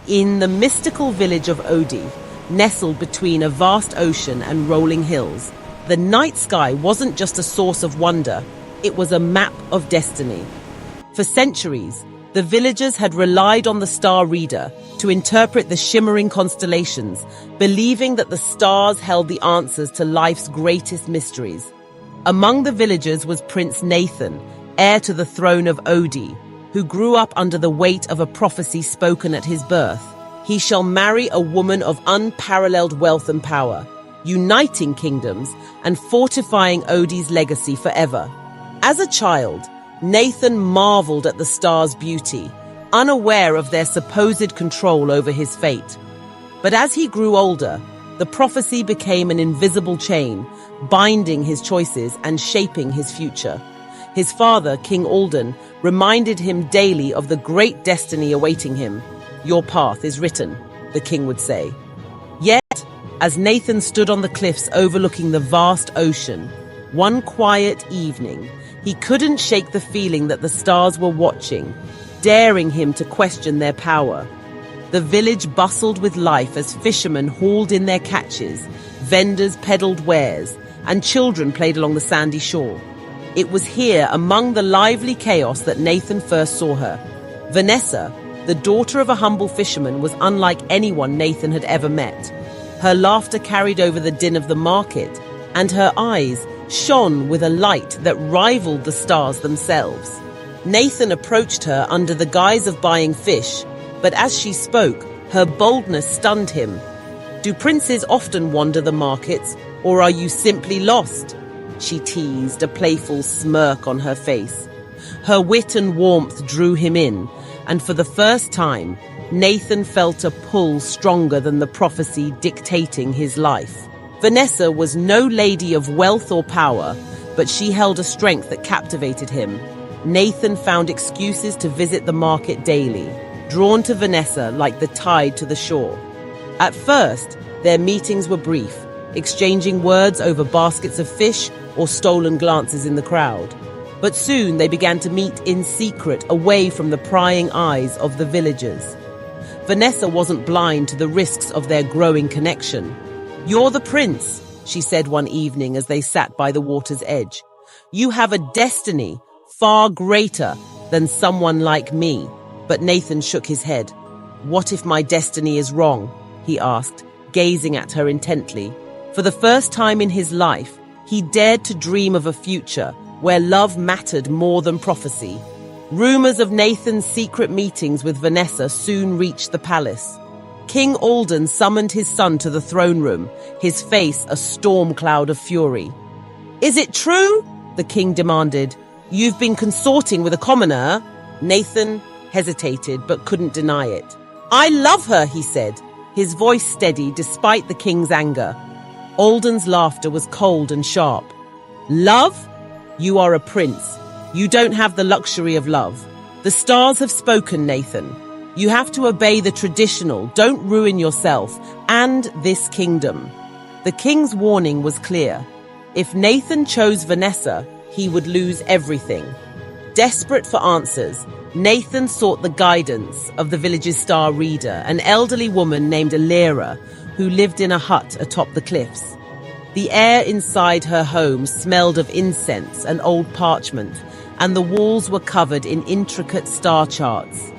In the mystical village of ODI, nestled between a vast ocean and rolling hills, the night sky wasn't just a source of wonder, it was a map of destiny. For centuries, the villagers had relied on the star reader to interpret the shimmering constellations, believing that the stars held the answers to life's greatest mysteries. Among the villagers was Prince Nathan, heir to the throne of ODI, who grew up under the weight of a prophecy spoken at his birth. He shall marry a woman of unparalleled wealth and power, uniting kingdoms and fortifying ODI's legacy forever. As a child, Nathan marveled at the stars' beauty, unaware of their supposed control over his fate. But as he grew older, the prophecy became an invisible chain, binding his choices and shaping his future. His father, King Alden, reminded him daily of the great destiny awaiting him. "Your path is written," the king would say. Yet, as Nathan stood on the cliffs overlooking the vast ocean, one quiet evening, he couldn't shake the feeling that the stars were watching, daring him to question their power. The village bustled with life as fishermen hauled in their catches, vendors peddled wares, and children played along the sandy shore. It was here, among the lively chaos, that Nathan first saw her. Vanessa, the daughter of a humble fisherman, was unlike anyone Nathan had ever met. Her laughter carried over the din of the market, and her eyes shone with a light that rivaled the stars themselves. Nathan approached her under the guise of buying fish, but as she spoke, her boldness stunned him. "Do princes often wander the markets, or are you simply lost?" she teased, a playful smirk on her face. Her wit and warmth drew him in, and for the first time, Nathan felt a pull stronger than the prophecy dictating his life. Vanessa was no lady of wealth or power, but she held a strength that captivated him. Nathan found excuses to visit the market daily, drawn to Vanessa like the tide to the shore. At first, their meetings were brief, exchanging words over baskets of fish or stolen glances in the crowd. But soon they began to meet in secret, away from the prying eyes of the villagers. Vanessa wasn't blind to the risks of their growing connection. "You're the prince," she said one evening as they sat by the water's edge. "You have a destiny far greater than someone like me." But Nathan shook his head. "What if my destiny is wrong?" he asked, gazing at her intently. For the first time in his life, he dared to dream of a future where love mattered more than prophecy. Rumors of Nathan's secret meetings with Vanessa soon reached the palace. King Alden summoned his son to the throne room, his face a storm cloud of fury. "Is it true?" the king demanded. "You've been consorting with a commoner?" Nathan hesitated but couldn't deny it. "I love her," he said, his voice steady despite the king's anger. Alden's laughter was cold and sharp. "Love? You are a prince. You don't have the luxury of love. The stars have spoken, Nathan. You have to obey the traditional, don't ruin yourself and this kingdom." The king's warning was clear. If Nathan chose Vanessa, he would lose everything. Desperate for answers, Nathan sought the guidance of the village's star reader, an elderly woman named Elira, who lived in a hut atop the cliffs. The air inside her home smelled of incense and old parchment, and the walls were covered in intricate star charts.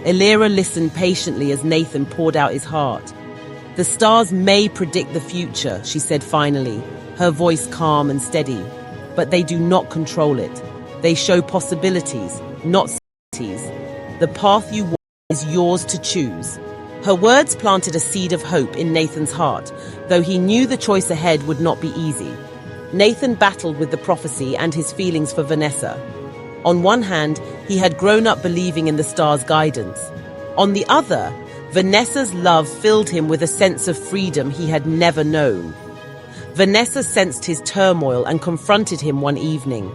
Elira listened patiently as Nathan poured out his heart. "The stars may predict the future," she said finally, her voice calm and steady, "but they do not control it. They show possibilities, not certainties. The path you walk is yours to choose." Her words planted a seed of hope in Nathan's heart, though he knew the choice ahead would not be easy. Nathan battled with the prophecy and his feelings for Vanessa. On one hand, he had grown up believing in the stars' guidance. On the other, Vanessa's love filled him with a sense of freedom he had never known. Vanessa sensed his turmoil and confronted him one evening.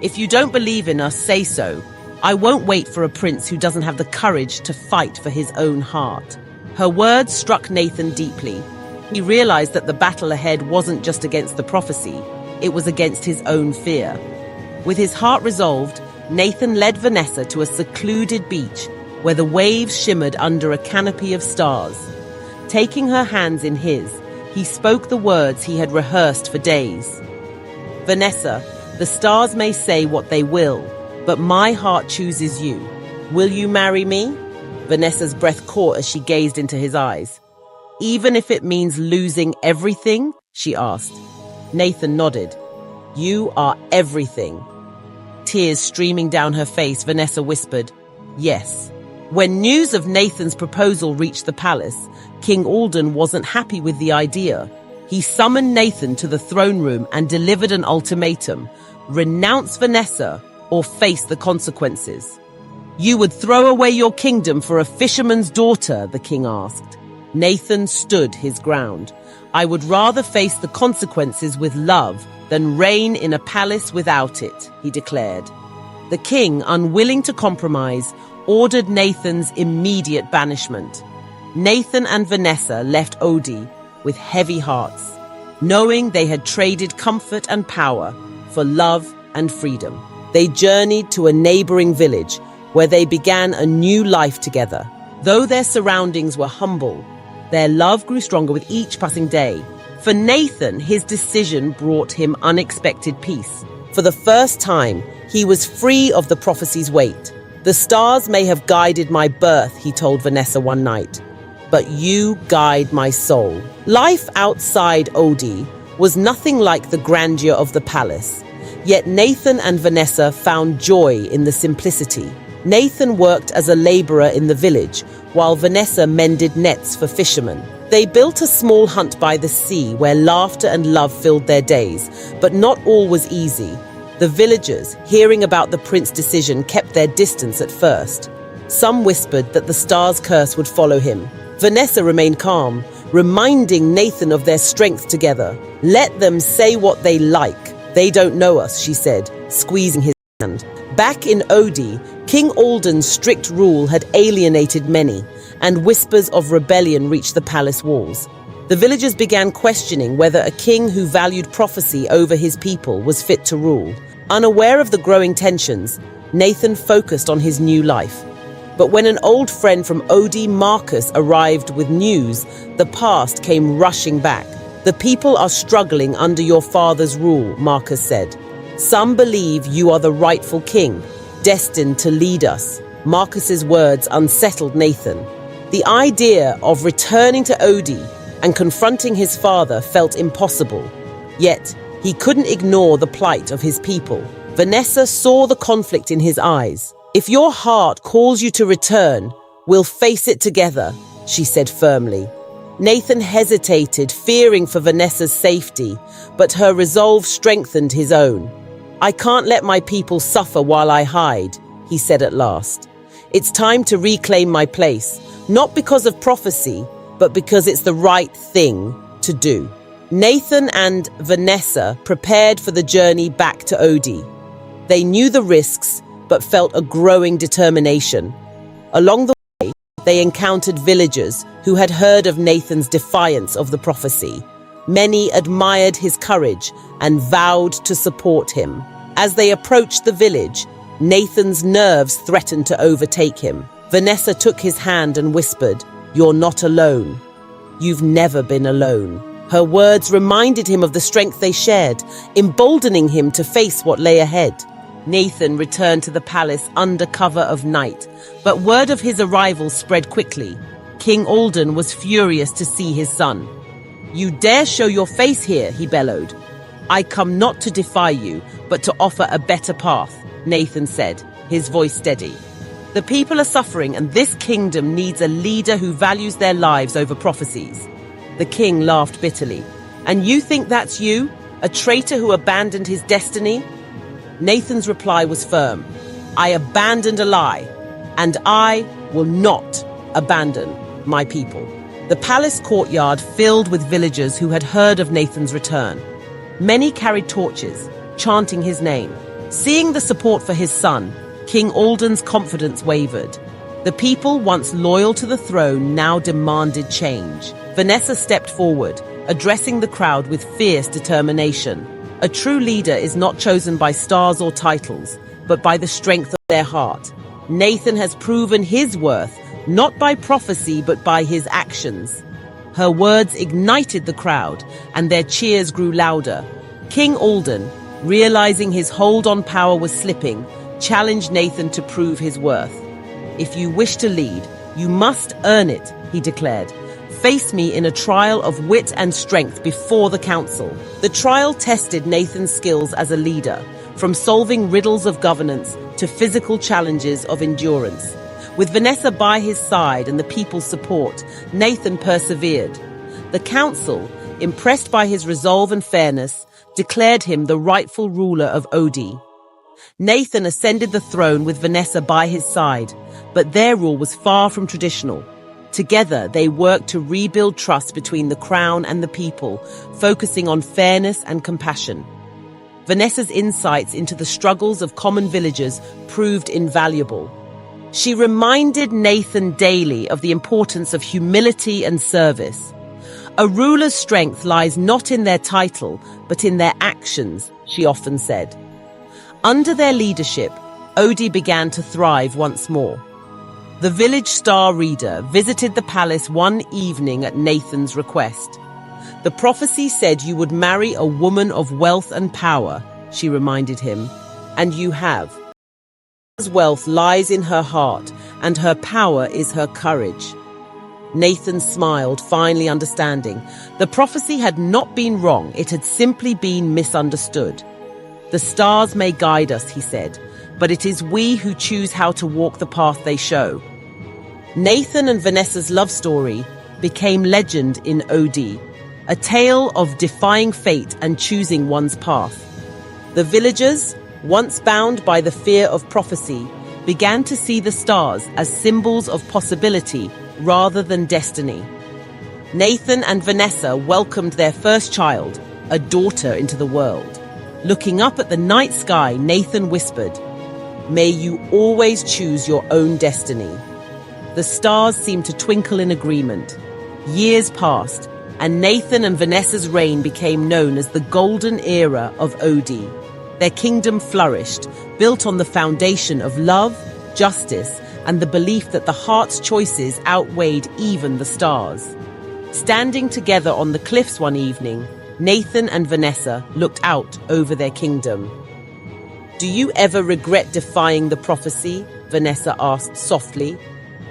"If you don't believe in us, say so. I won't wait for a prince who doesn't have the courage to fight for his own heart." Her words struck Nathan deeply. He realized that the battle ahead wasn't just against the prophecy, it was against his own fear. With his heart resolved, Nathan led Vanessa to a secluded beach where the waves shimmered under a canopy of stars. Taking her hands in his, he spoke the words he had rehearsed for days. "Vanessa, the stars may say what they will, but my heart chooses you. Will you marry me?" Vanessa's breath caught as she gazed into his eyes. "Even if it means losing everything?" she asked. Nathan nodded. "You are everything." Tears streaming down her face, Vanessa whispered, "Yes." When news of Nathan's proposal reached the palace, King Alden wasn't happy with the idea. He summoned Nathan to the throne room and delivered an ultimatum: renounce Vanessa or face the consequences. "You would throw away your kingdom for a fisherman's daughter?" the king asked. Nathan stood his ground. "I would rather face the consequences with love than reign in a palace without it," he declared. The king, unwilling to compromise, ordered Nathan's immediate banishment. Nathan and Vanessa left ODI with heavy hearts, knowing they had traded comfort and power for love and freedom. They journeyed to a neighboring village where they began a new life together. Though their surroundings were humble, their love grew stronger with each passing day. For Nathan, his decision brought him unexpected peace. For the first time, he was free of the prophecy's weight. "The stars may have guided my birth," he told Vanessa one night, "but you guide my soul." Life outside ODI was nothing like the grandeur of the palace. Yet Nathan and Vanessa found joy in the simplicity. Nathan worked as a laborer in the village, while Vanessa mended nets for fishermen. They built a small hut by the sea where laughter and love filled their days, but not all was easy. The villagers, hearing about the prince's decision, kept their distance at first. Some whispered that the star's curse would follow him. Vanessa remained calm, reminding Nathan of their strength together. "Let them say what they like. They don't know us," she said, squeezing his hand. Back in ODI, King Alden's strict rule had alienated many, and whispers of rebellion reached the palace walls. The villagers began questioning whether a king who valued prophecy over his people was fit to rule. Unaware of the growing tensions, Nathan focused on his new life. But when an old friend from ODI, Marcus, arrived with news, the past came rushing back. "The people are struggling under your father's rule," Marcus said. "Some believe you are the rightful king, destined to lead us." Marcus's words unsettled Nathan. The idea of returning to ODI and confronting his father felt impossible. Yet, he couldn't ignore the plight of his people. Vanessa saw the conflict in his eyes. "If your heart calls you to return, we'll face it together," she said firmly. Nathan hesitated, fearing for Vanessa's safety, but her resolve strengthened his own. "I can't let my people suffer while I hide," he said at last. "It's time to reclaim my place, not because of prophecy, but because it's the right thing to do." Nathan and Vanessa prepared for the journey back to ODI. They knew the risks, but felt a growing determination. Along the way, they encountered villagers who had heard of Nathan's defiance of the prophecy. Many admired his courage and vowed to support him. As they approached the village, Nathan's nerves threatened to overtake him. Vanessa took his hand and whispered, "You're not alone. You've never been alone." Her words reminded him of the strength they shared, emboldening him to face what lay ahead. Nathan returned to the palace under cover of night, but word of his arrival spread quickly. King Alden was furious to see his son. "You dare show your face here," he bellowed. "I come not to defy you, but to offer a better path," Nathan said, his voice steady. "The people are suffering, and this kingdom needs a leader who values their lives over prophecies." The king laughed bitterly. "And you think that's you? A traitor who abandoned his destiny?" Nathan's reply was firm. "I abandoned a lie, and I will not abandon my people." The palace courtyard filled with villagers who had heard of Nathan's return. Many carried torches, chanting his name. Seeing the support for his son, King Alden's confidence wavered. The people, once loyal to the throne, now demanded change. Vanessa stepped forward, addressing the crowd with fierce determination. A true leader is not chosen by stars or titles, but by the strength of their heart. Nathan has proven his worth, not by prophecy but by his actions. Her words ignited the crowd, and their cheers grew louder. King Alden, realizing his hold on power was slipping, challenged Nathan to prove his worth. "If you wish to lead, you must earn it," he declared. "Face me in a trial of wit and strength before the council." The trial tested Nathan's skills as a leader, from solving riddles of governance to physical challenges of endurance. With Vanessa by his side and the people's support, Nathan persevered. The council, impressed by his resolve and fairness, declared him the rightful ruler of ODI. Nathan ascended the throne with Vanessa by his side, but their rule was far from traditional. Together, they worked to rebuild trust between the crown and the people, focusing on fairness and compassion. Vanessa's insights into the struggles of common villagers proved invaluable. She reminded Nathan daily of the importance of humility and service. "A ruler's strength lies not in their title, but in their actions," she often said. Under their leadership, ODI began to thrive once more. The village star reader visited the palace one evening at Nathan's request. "The prophecy said you would marry a woman of wealth and power," she reminded him, "and you have. Her wealth lies in her heart, and her power is her courage." Nathan smiled, finally understanding. The prophecy had not been wrong, it had simply been misunderstood. "The stars may guide us," he said, "but it is we who choose how to walk the path they show." Nathan and Vanessa's love story became legend in OD, a tale of defying fate and choosing one's path. The villagers, once bound by the fear of prophecy, began to see the stars as symbols of possibility rather than destiny. Nathan and Vanessa welcomed their first child, a daughter, into the world. Looking up at the night sky, Nathan whispered, "May you always choose your own destiny." The stars seemed to twinkle in agreement. Years passed, and Nathan and Vanessa's reign became known as the golden era of OD. Their kingdom flourished, built on the foundation of love, justice, and the belief that the heart's choices outweighed even the stars. Standing together on the cliffs one evening, Nathan and Vanessa looked out over their kingdom. "Do you ever regret defying the prophecy?" Vanessa asked softly.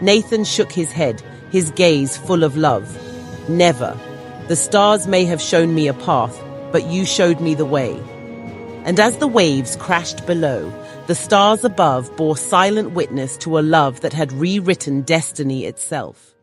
Nathan shook his head, his gaze full of love. "Never. The stars may have shown me a path, but you showed me the way." And as the waves crashed below, the stars above bore silent witness to a love that had rewritten destiny itself.